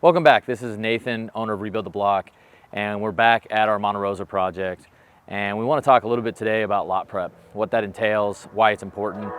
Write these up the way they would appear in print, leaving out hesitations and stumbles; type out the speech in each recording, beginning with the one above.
Welcome back. This is Nathan, owner of Rebuild the Block, and we're back at our Monte Rosa project. And we want to talk a little bit today about lot prep, what that entails, why it's important.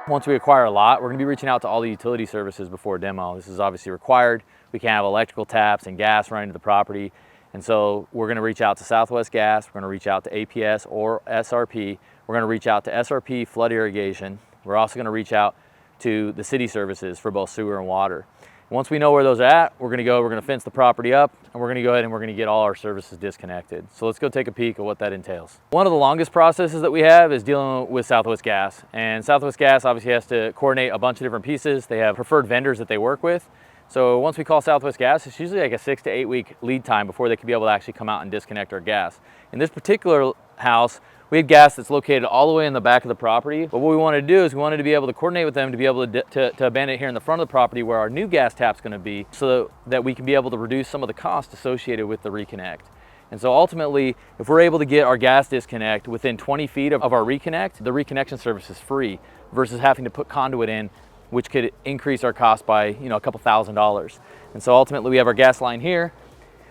Once we acquire a lot, we're going to be reaching out to all the utility services before demo. This is obviously required. We can't have electrical taps and gas running to the property. And so we're going to reach out to Southwest Gas, we're going to reach out to APS or SRP, we're going to reach out to SRP Flood Irrigation. We're also going to reach out to the city services for both sewer and water. Once we know where those are at, we're going to fence the property up, and we're going to go ahead and we're going to get all our services disconnected. So let's go take a peek at what that entails. One of the longest processes that we have is dealing with Southwest Gas. And Southwest Gas obviously has to coordinate a bunch of different pieces. They have preferred vendors that they work with. So once we call Southwest Gas, it's usually like a 6 to 8 week lead time before they can be able to actually come out and disconnect our gas. In this particular house, we had gas that's located all the way in the back of the property. But what we wanted to do is we wanted to be able to coordinate with them to be able to abandon it here in the front of the property where our new gas tap's going to be, so that we can be able to reduce some of the costs associated with the reconnect. And so ultimately, if we're able to get our gas disconnect within 20 feet of our reconnect, the reconnection service is free versus having to put conduit in, which could increase our cost by a couple $1,000s. And so ultimately we have our gas line here,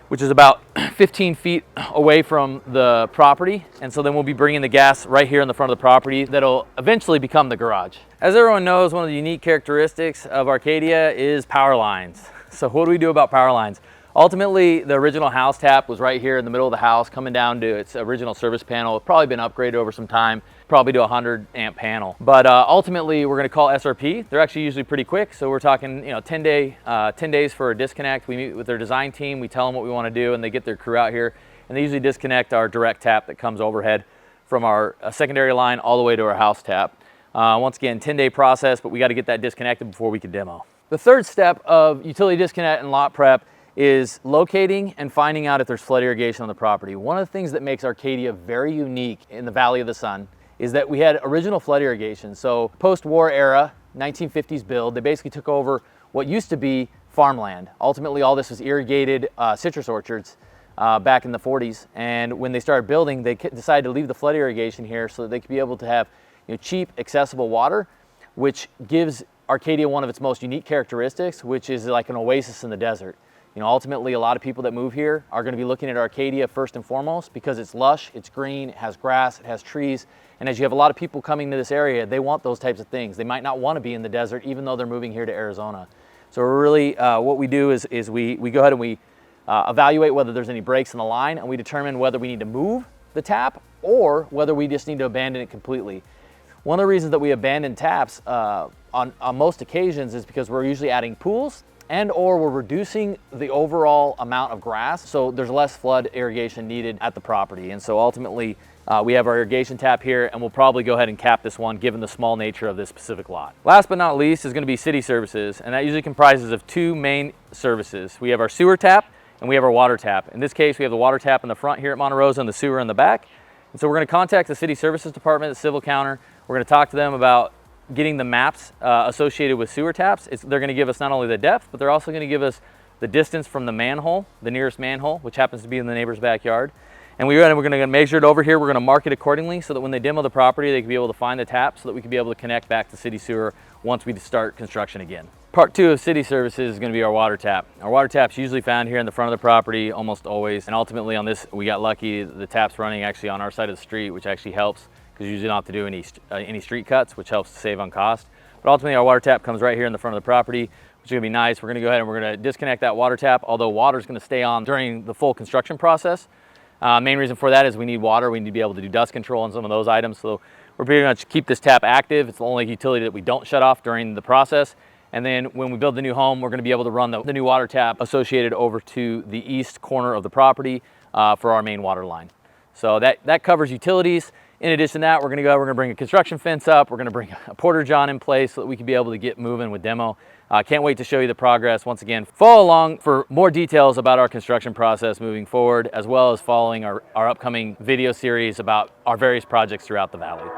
which is about 15 feet away from the property. And so then we'll be bringing the gas right here in the front of the property that'll eventually become the garage. As everyone knows, one of the unique characteristics of Arcadia is power lines. So what do we do about power lines? Ultimately, the original house tap was right here in the middle of the house, coming down to its original service panel. It's probably been upgraded over some time, probably to a 100 amp panel. But ultimately, we're gonna call SRP. They're actually usually pretty quick. So we're talking 10 days for a disconnect. We meet with their design team, we tell them what we wanna do, and they get their crew out here. And they usually disconnect our direct tap that comes overhead from our secondary line all the way to our house tap. Once again, 10-day process, but we gotta get that disconnected before we can demo. The third step of utility disconnect and lot prep is locating and finding out if there's flood irrigation on the property. One of the things that makes Arcadia very unique in the Valley of the Sun is that we had original flood irrigation. So post-war era, 1950s build, they basically took over what used to be farmland. Ultimately, all this was irrigated citrus orchards back in the 40s. And when they started building, they decided to leave the flood irrigation here so that they could be able to have cheap, accessible water, which gives Arcadia one of its most unique characteristics, which is like an oasis in the desert. Ultimately, a lot of people that move here are going to be looking at Arcadia first and foremost because it's lush, it's green, it has grass, it has trees. And as you have a lot of people coming to this area, they want those types of things. They might not want to be in the desert, even though they're moving here to Arizona. So we're really, what we do is we go ahead and we evaluate whether there's any breaks in the line, and we determine whether we need to move the tap or whether we just need to abandon it completely. One of the reasons that we abandon taps on most occasions is because we're usually adding pools and/or we're reducing the overall amount of grass, so there's less flood irrigation needed at the property. And so ultimately, we have our irrigation tap here, and we'll probably go ahead and cap this one given the small nature of this specific lot. Last but not least is going to be city services, and that usually comprises of two main services. We have our sewer tap and we have our water tap. In this case, we have the water tap in the front here at Monte Rosa and the sewer in the back. And so we're going to contact the city services department, the civil counter. We're going to talk to them about getting the maps associated with sewer taps. They're going to give us not only the depth, but they're also going to give us the distance from the manhole, the nearest manhole, which happens to be in the neighbor's backyard. And we're going to measure it over here. We're going to mark it accordingly so that when they demo the property, they can be able to find the tap so that we can be able to connect back to city sewer once we start construction again. Part two of city services is going to be our water tap. Our water tap's usually found here in the front of the property almost always. And ultimately on this, we got lucky. The tap's running actually on our side of the street, which actually helps because you usually don't have to do any street cuts, which helps to save on cost. But ultimately our water tap comes right here in the front of the property, which is going to be nice. We're going to go ahead and we're going to disconnect that water tap, although water is going to stay on during the full construction process. Main reason for that is we need water. We need to be able to do dust control on some of those items. So we're pretty much keep this tap active. It's the only utility that we don't shut off during the process. And then when we build the new home, we're going to be able to run the new water tap associated over to the east corner of the property for our main water line. So that covers utilities. In addition to that, we're going to bring a construction fence up. We're going to bring a porta john in place so that we can be able to get moving with demo. Can't wait to show you the progress. Once again, follow along for more details about our construction process moving forward, as well as following our upcoming video series about our various projects throughout the valley.